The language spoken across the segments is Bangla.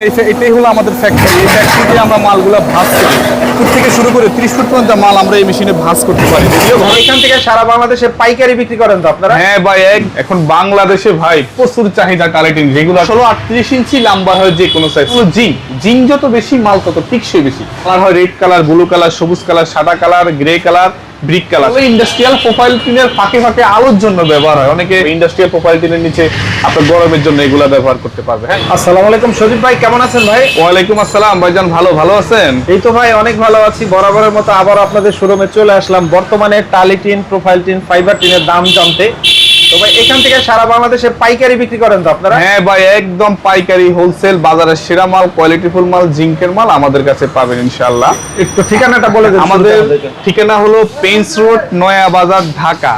এটাই হলো আমাদের ফ্যাক্টরি। এই ফ্যাক্টরিতে আমরা মালগুলো ভাঁজ করি। ফুট থেকে শুরু করে 30 ফুট পর্যন্ত মাল আমরা এই মেশিনে ভাঁজ করতে পারি। এখান থেকে সারা বাংলাদেশে পাইকারি বিক্রি করেন তো আপনারা? হ্যাঁ ভাই, এখন বাংলাদেশে ভাই প্রচুর চাহিদা কালেক্টিং, যেগুলো 38 ইঞ্চি লম্বা হয় যে কোনো সাইজ। জিং যত বেশি মাল তত টিকসই বেশি। কালার হয় রেড কালার, ব্লু কালার, সবুজ কালার, সাদা colour, grey colour, brick colour. Industrial profile টিনের ফাঁকে ফাঁকে আলোর জন্য ব্যবহার হয়। অনেকে ইন্ডাস্ট্রিয়াল প্রোফাইল টিনের নিচে আপনার গরমের জন্য এগুলা ব্যবহার করতে পারবে। হ্যাঁ, আসসালামু আলাইকুম সজীব ভাই, কেমন আছেন ভাই? ওয়ালাইকুম আসসালাম ভাইজান, ভালো আছেন? এই তো ভাই অনেক ভালো আছি। বরাবরের মতো আবার আপনাদের শোরুমে চলে আসলাম বর্তমানে টালি টিন, প্রোফাইল টিন, ফাইবার টিনের দাম জানতে। তো ভাই এখান থেকে সারা বাংলাদেশে পাইকারি বিক্রি করেন তো আপনারা? হ্যাঁ ভাই, একদম পাইকারি হোলসেল বাজারের সেরা মাল, কোয়ালিটিফুল মাল, জিঙ্কের মাল আমাদের কাছে পাবেন ইনশাআল্লাহ। একটু ঠিকানাটা বলে দেন। আমাদের ঠিকানা হলো পেন্স রোড, নয়া বাজার, ঢাকা।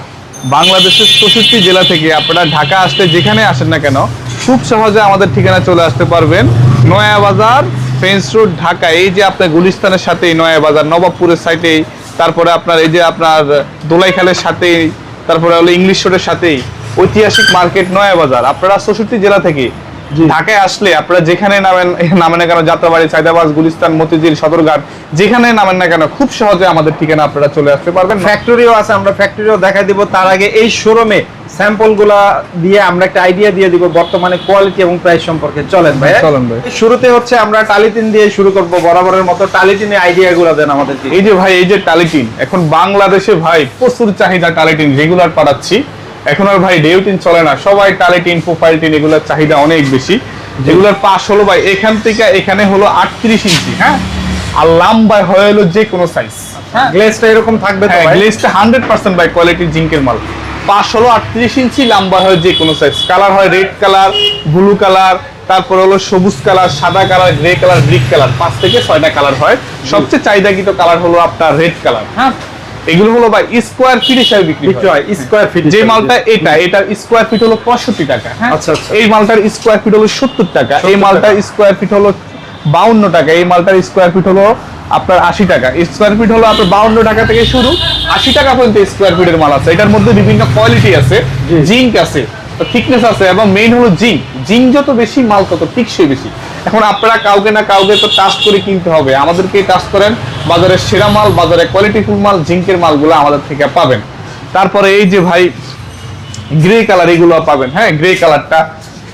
বাংলাদেশের 64 জেলা থেকে আপনারা ঢাকা আসতে যেখানে আসেন না কেন খুব সহজে আমাদের ঠিকানা চলে আসতে পারবেন। নয়া বাজার, পেন্স রোড, ঢাকা। এই যে আপনার গুলিস্তানের সাথেই নয়া বাজার, নবাবপুরের সাইডেই, তারপরে আপনার এই যে আপনার দোলাইখালের সাথেই, তারপরে হলো ইংলিশ রোডের সাথেই ঐতিহাসিক মার্কেট নয়া বাজার। আপনারা 64 জেলা থেকে ঢাকায় আসলে আপনারা যেখানে নামেন না কেন, যাত্রাবাড়ি, সাইদাবাদ, গুলিস্তান, মতিঝিল, সদরঘাট, যেখানে নামেন না কেন খুব সহজে আমাদের ঠিকানা আপনারা চলে আসতে পারবেন। ফ্যাক্টরিও আছে, আমরা ফ্যাক্টরিও দেখাই দিব। তার আগে এই শোরুমে স্যাম্পল গুলা দিয়ে আমরা একটা আইডিয়া দিয়ে দিব বর্তমানে কোয়ালিটি এবং প্রাইস সম্পর্কে। চলেন ভাই। শুরুতে হচ্ছে আমরা টালিটিন দিয়ে শুরু করব। বরাবরের মতো টালিটিনের আইডিয়া গুলো দেন আমাদেরকে। এই যে ভাই, এই যে টালিটিন, এখন বাংলাদেশে ভাই প্রচুর চাহিদা টালিটিন, রেগুলার পাঠাচ্ছি। এখন আর ভাই ডেউটিন চলে না, সবাই টালিটিন, প্রোফাইল টিন, এগুলোর চাহিদা অনেক বেশি। যেগুলোর পাশ হলো ভাই এখান থেকে এখানে হলো 38 ইঞ্চি। হ্যাঁ, আর লম্বায় হয়ে হলো যে কোনো সাইজ। হ্যাঁ, গ্লেজটা এরকম থাকবে তো? গ্লেজটা 100% ভাই কোয়ালিটি জিঙ্কের মাল। পাশ হলো 38 ইঞ্চি, লম্বা হয় যে কোনো সাইজ। কালার হয় রেড কালার, ব্লু কালার, তারপর হলো সবুজ কালার, সাদা colour, grey colour, brick colour. 5 থেকে 6টা কালার হয়। সবচেয়ে চাহিদাকৃত কালার হলো আপনার রেড কালার। হ্যাঁ, এগুলো হলো ভাই স্কোয়ার ফিট হিসেবে বিক্রি হয়। স্কোয়ার ফিট যে মালটা এটার স্কোয়ার ফিট হলো 65 টাকা। হ্যাঁ, আচ্ছা। এই মালটার স্কোয়ার ফিট হলো 70 টাকা। এই মালটার স্কোয়ার ফিট হলো 52 টাকা। এই মালটার স্কোয়ার ফিট হলো আপনার 80 টাকা। স্কোয়ার ফিট হলো আপনার 52 টাকা থেকে শুরু, 80 টাকা পর্যন্ত স্কোয়ার ফিটের মাল আছে। এটার মধ্যে বিভিন্ন কোয়ালিটি আছে, জিঙ্ক আছে, থিকনেস আছে, এবং মেইন হলো জিঙ্ক যত বেশি মাল তত টিকসই বেশি। এখন আপনারা কাউকে না কাউকে তো টাস্ট করে কিনতে হবে, আমাদেরকে টাস্ট করেন। বাজারের সেরা মাল, বাজারে কোয়ালিটিফুল মাল, জিঙ্কের মালগুলো আমাদের থেকে পাবেন। তারপরে এই যে ভাই গ্রে কালার, এগুলো পাবেন। হ্যাঁ, গ্রে কালারটা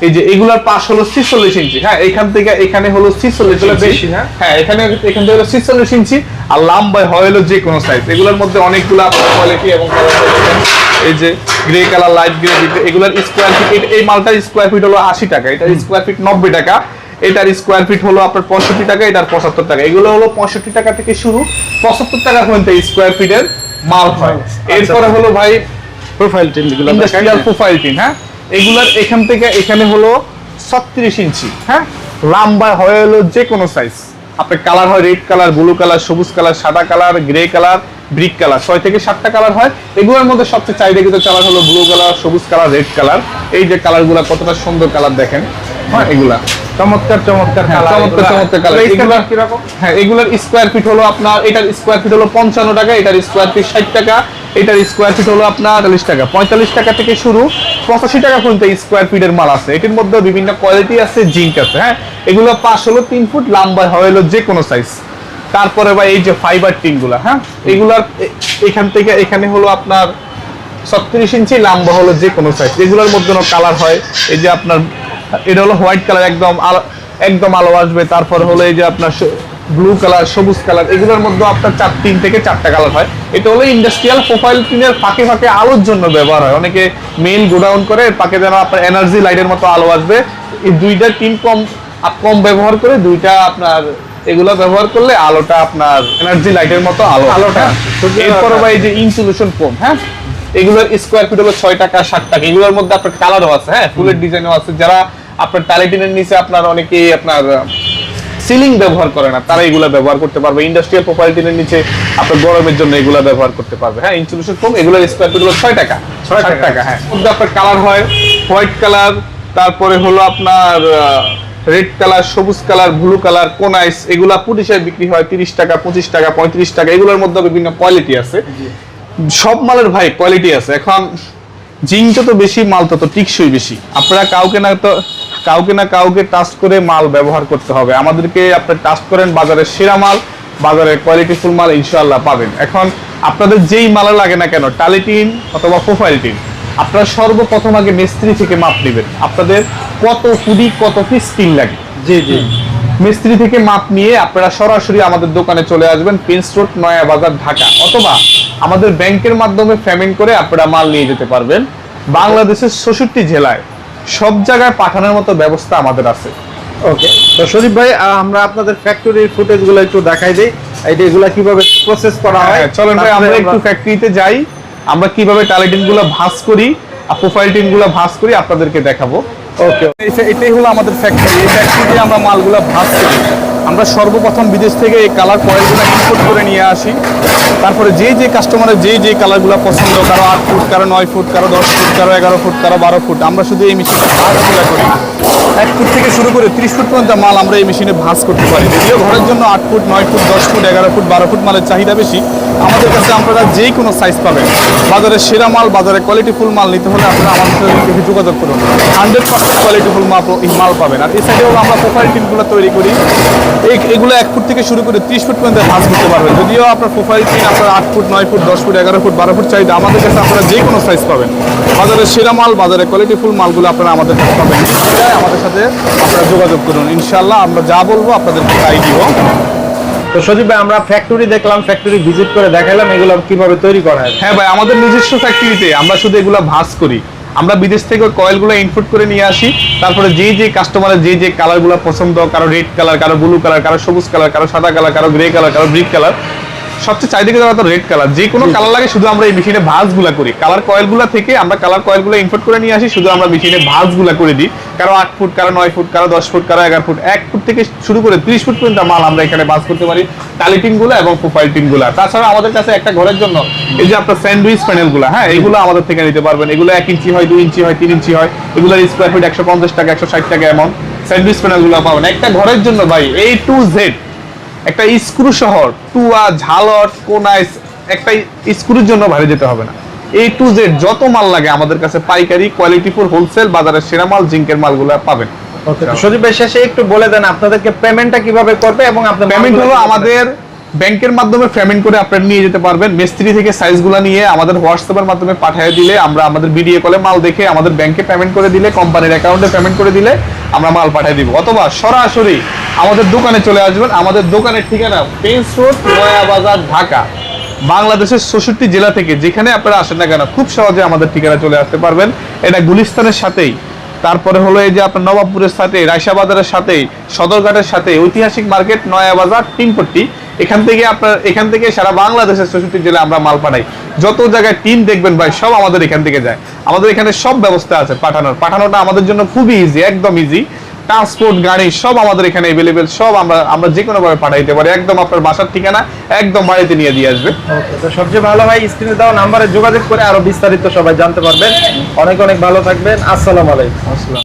এই যে এগুলার পাশ হলো 46 ইঞ্চি। হ্যাঁ, এখান থেকে এখানে হলো 46 বেশি। হ্যাঁ, এখানে এখান থেকে হলো 46 ইঞ্চি, আর লম্বায় হয় হলো যে কোনো সাইজ। এগুলোর মধ্যে অনেকগুলো আপনার কোয়ালিটি এবং কালার পাবেন। এই যে গ্রে কালার, লাইট গ্রে, এগুলোর স্কোয়ার ফিট, এই মালটার স্কোয়ার ফিট হলো 80 টাকা। এটার স্কোয়ার ফিট 90 টাকা। এটার স্কোয়ার ফিট হলো আপনার 65 টাকা। এটার 75 টাকা। এগুলো হলো 65 টাকা থেকে শুরু, 75 টাকা পর্যন্ত স্কোয়ার ফিটের মাল হয়। এরপরে হলো ভাই প্রোফাইল টিন, যেগুলো ইন্ডাস্ট্রিয়াল প্রোফাইল টিন। হ্যাঁ, এগুলার এখান থেকে এখানে হলো 36 ইঞ্চি। হ্যাঁ, লম্বায় হয় হলো যে কোনো সাইজ। আপনার কালার হয় রেড কালার, ব্লু কালার, সবুজ কালার, সাদা colour, grey colour, brick colour. 6 থেকে 7টা কালার হয়। এগুলোর মধ্যে সবচেয়ে চাহিদাকৃত কালার হলো ব্লু কালার, সবুজ কালার, রেড কালার। এই যে কালারগুলো কতটা সুন্দর কালার দেখেন। হ্যাঁ, এগুলা চমৎকার চমৎকার কালার। হ্যাঁ, এগুলোর স্কোয়ার ফিট হলো আপনার, এটার স্কোয়ার ফিট হলো 55 টাকা। এটার স্কোয়ার ফিট 60 টাকা। এটার স্কোয়ার ফিট হলো আপনার 40 টাকা। 45 টাকা থেকে শুরু, 85 টাকা পর্যন্ত স্কোয়ার ফিটের মাল আছে। এটির মধ্যে বিভিন্ন কোয়ালিটি আছে, জিঙ্ক আছে। হ্যাঁ, এগুলো পাশ হলো 3 ফুট, লম্বা হয় হলো যে কোনো সাইজ। তারপরে ভাই এই যে ফাইবার টিন গুলা, হ্যাঁ, এগুলার এখান থেকে এখানে হলো আপনার 36 ইঞ্চি, লম্বা হলো যে কোনো সাইজ। এগুলোর মধ্যে কালার হয় এই যে আপনার, এটা হলো হোয়াইট কালার, একদম আলো আসবে। তারপর হলো এই যে আপনার ব্লু কালার, সবুজ কালার। এগুলোর মধ্যে আপনার 3 থেকে 4টা কালার হয়। এটা হলো ইন্ডাস্ট্রিয়াল প্রোফাইল টিনের ফাঁকে ফাঁকে আলোর জন্য ব্যবহার হয়। অনেকে মেইন গোডাউন করে, পাকে যেন আপনার এনার্জি লাইটের মতো আলো আসবে। এই দুইটা টিন কম ব্যবহার করে, দুইটা আপনার এগুলো ব্যবহার করলে আলোটা আপনার এনার্জি লাইটের মতো আলোটা। এরপর ভাই এই যে ইনসুলেশন ফোম। হ্যাঁ, এগুলোর স্কোয়ার ফিট হলো 6 টাকা, 7 টাকা। এগুলোর মধ্যে আপনার কালারও আছে। হ্যাঁ, ফুলের ডিজাইনও আছে। যারা আপনার টালিটিনের নিচে আপনার অনেকেই আপনার সিলিং ব্যবহার করে না, তারা এগুলো ব্যবহার করতে পারবে। ইন্ডাস্ট্রিয়াল প্রোফাইল টিনের নিচে আপনার গরমের জন্য এগুলো ব্যবহার করতে পারবে। হ্যাঁ, ইনসুলেশন ফোম, এগুলোর স্কোয়ার ফিট হলো 6 টাকা। হ্যাঁ, মধ্যে আপনার কালার হয় হোয়াইট কালার, তারপরে হলো আপনার রেড কালার, সবুজ কালার, ব্লু কালার, কোনাইস। এগুলা ফুট হিসেবে বিক্রি হয় 30 টাকা, 25 টাকা, 35 টাকা। এগুলোর মধ্যে বিভিন্ন কোয়ালিটি আছে। সব মালের ভাই কোয়ালিটি আছে। এখন জিঙ্ক যত বেশি মাল তত টিকসই বেশি। আপনারা কাউকে না তো কাউকে না কাউকে ট্রাস্ট করে মাল ব্যবহার করতে হবে। আমাদেরকে আপনি ট্রাস্ট করেন, বাজারের সেরা মাল, বাজারের কোয়ালিটিফুল মাল ইনশাআল্লাহ পাবেন। এখন আপনাদের যেই মাল লাগে না কেন, টালিটিন অথবা প্রোফাইল টিন, আপনারা সর্বপ্রথম আগে মিস্ত্রি থেকে মাপ নেবেন। আপনাদের কত ফুডি কত পিস টিন লাগে, জি জি, মিস্ত্রি থেকে মাপ নিয়ে আপনারা সরাসরি আমাদের দোকানে চলে আসবেন, প্রিন্স রোড, নয়া বাজার, ঢাকা। অথবা আমাদের ব্যাংকের মাধ্যমে পেমেন্ট করে আপনারা মাল নিয়ে যেতে পারবেন। বাংলাদেশের 66 জেলায় সব জায়গায় পাঠানোর মতো ব্যবস্থা আমাদের আছে। ওকে, তো সজীব ভাই আমরা আপনাদের ফ্যাক্টরির ফুটেজগুলো একটু দেখাই দিই, এগুলা কিভাবে প্রসেস করা হয়। চলেন ভাই আমরা একটু ফ্যাক্টরিতে যাই, আমরা কিভাবে টালিটিন গুলো ভাঁজ করি আর প্রোফাইল টিন গুলো ভাঁজ করি আপনাদেরকে দেখাবো। ওকে, এটাই হলো আমাদের ফ্যাক্টরি। এই ফ্যাক্টরিতে আমরা মালগুলো ভাঁজ করি। আমরা সর্বপ্রথম বিদেশ থেকে এই কালার কয়েলগুলো ইম্পোর্ট করে নিয়ে আসি। তারপরে যে কাস্টমারের যে কালারগুলো পছন্দ, কারো 8 ফুট, কারো 9 ফুট, কারো 10 ফুট, কারো 11 ফুট, কারো 12 ফুট, আমরা শুধু এই মেশিনে ভাঁজগুলো করি। 1 ফুট থেকে শুরু করে 30 ফুট পর্যন্ত মাল আমরা এই মেশিনে ভাঁজ করতে পারি। যদিও ঘরের জন্য 8 foot, 9 foot, 10 foot, 11 foot, 12 foot মালের চাহিদা বেশি, আমাদের কাছে আপনারা যে কোনো সাইজ পাবেন। বাজারের সেরা মাল, বাজারের কোয়ালিটিফুল মাল নিতে হলে আপনারা আমাদের সাথে যোগাযোগ করুন। 100% কোয়ালিটিফুল মাল পাবেন। আর এই সাইডেও আমরা প্রোফাইল টিনগুলো তৈরি করি। এগুলো 1 ফুট থেকে শুরু করে 30 ফুট পর্যন্ত ভাঁজ করতে পারবেন। যদিও আপনার প্রোফাইল টিন আপনার 8 foot, 9 foot, 10 foot, 11 foot, 12 foot চাহিদা, আমাদের কাছে আপনারা যে কোনো সাইজ পাবেন। বাজারের সেরা মাল, বাজারের কোয়ালিটিফুল মালগুলো আপনারা আমাদের কাছে পাবেন। আমাদের সাথে আপনারা যোগাযোগ করুন, ইনশাআল্লাহ আমরা যা বলবো আপনাদেরকে তাই দিব। তো সজীব ভাই আমরা ফ্যাক্টরি দেখলাম, ফ্যাক্টরি ভিজিট করে দেখালাম এগুলো কিভাবে তৈরি করা হয়। হ্যাঁ ভাই, আমাদের নিজস্ব ফ্যাক্টরিতে আমরা শুধু এগুলো ভাঁজ করি। আমরা বিদেশ থেকে কয়েলগুলো ইনপুট করে নিয়ে আসি। তারপরে যে কাস্টমারের যে কালারগুলো পছন্দ, কারো রেড কালার, কারো ব্লু কালার, কারো সবুজ কালার, কারো সাদা কালার, কারো গ্রে কালার, কারো ব্রিক কালার, সবচেয়ে চাহিদা যারা তো রেড কালার, যে কোনো কালার লাগে শুধু আমরা এই মেশিনে ভাঁজগুলা করি। কালার কয়েলগুলো থেকে আমরা কালার কয়েলগুলো ইনপুট করে নিয়ে আসি, শুধু আমরা মেশিনে ভাঁজগুলা করে দিই। কারো 8 ফুট, কারো 9 ফুট, কারো 10 ফুট, কারো 11 ফুট, 1 ফুট থেকে শুরু করে 30 ফুট পর্যন্ত মাল আমরা এখানে ভাঁজ করতে পারি, টালিটিনগুলো এবং প্রোফাইল টিনগুলো। তাছাড়া আমাদের কাছে একটা ঘরের জন্য এই যে আপনার স্যান্ডউইচ প্যানেলগুলো, হ্যাঁ এগুলো আমাদের থেকে নিতে পারবেন। এগুলো 1 ইঞ্চি হয়, 2 ইঞ্চি হয়, 3 ইঞ্চি হয়। এগুলোর স্কোয়ার ফিট 150 টাকা, 160 টাকা এমন স্যান্ডউইচ প্যানেলগুলো পাবেন একটা ঘরের জন্য ভাই। A to Z একটা স্ক্রু শহর, টুয়া, ঝালর, কোনাইস, একটা স্ক্রুর জন্য বাইরে যেতে হবে না। A to Z যত মাল লাগে আমাদের কাছে পাইকারি, কোয়ালিটিফুল, হোলসেল, বাজারের সেরা মাল, জিঙ্কের মালগুলো পাবেন। ওকে, সজীব ভাই শেষে একটু বলে দেন আপনাদেরকে পেমেন্টটা কিভাবে করবে এবং আপনার পেমেন্ট হলো আমাদের ব্যাংকের মাধ্যমে পেমেন্ট করে আপনারা নিয়ে যেতে পারবেন। মিস্ত্রি থেকে সাইজগুলো নিয়ে আমাদের হোয়াটসঅ্যাপের মাধ্যমে পাঠিয়ে দিলে আমরা আমাদের ভিডিও কলে মাল দেখে আমাদের ব্যাংকে পেমেন্ট করে দিলে, কোম্পানির অ্যাকাউন্টে পেমেন্ট করে দিলে আমরা মাল পাঠিয়ে দিব। অথবা সরাসরি আমাদের দোকানে চলে আসবেন। আমাদের দোকানের ঠিকানা প্রিন্স রোড, নয়া বাজার, ঢাকা। বাংলাদেশের 66 জেলা থেকে যেখানে আপনারা আসেন না কেন খুব সহজে আমাদের ঠিকানা চলে আসতে পারবেন। এটা গুলিস্তানের সাথেই, তারপরে হলো এই যে আপনার নবাবপুরের সাথে, রায়সা বাজারের সাথে, সদরঘাটের সাথে, ঐতিহাসিক মার্কেট, নয়া বাজার, টিনপট্টি। এখান থেকে সারা বাংলাদেশের 66 জেলায় আমরা মাল পাঠাই। যত জায়গায় টিন দেখবেন ভাই সব আমাদের এখান থেকে যায়। আমাদের এখানে সব ব্যবস্থা আছে পাঠানোটা আমাদের জন্য খুবই ইজি, একদম ইজি। ট্রান্সপোর্ট, গাড়ি সব আমাদের এখানে अवेलेबल, সব আমরা যে কোনো ভাবে পাঠাইতে পারি। একদম আপনার বাসার ঠিকানা একদম বাড়িতে নিয়ে দিয়ে আসবে। ওকে, তো সবচেয়ে ভালো ভাই স্ক্রিনে দেওয়া নম্বরে যোগাযোগ করে আরো বিস্তারিত সবাই জানতে পারবেন। অনেক ভালো থাকবেন। আসসালামু আলাইকুম। আসসালাম।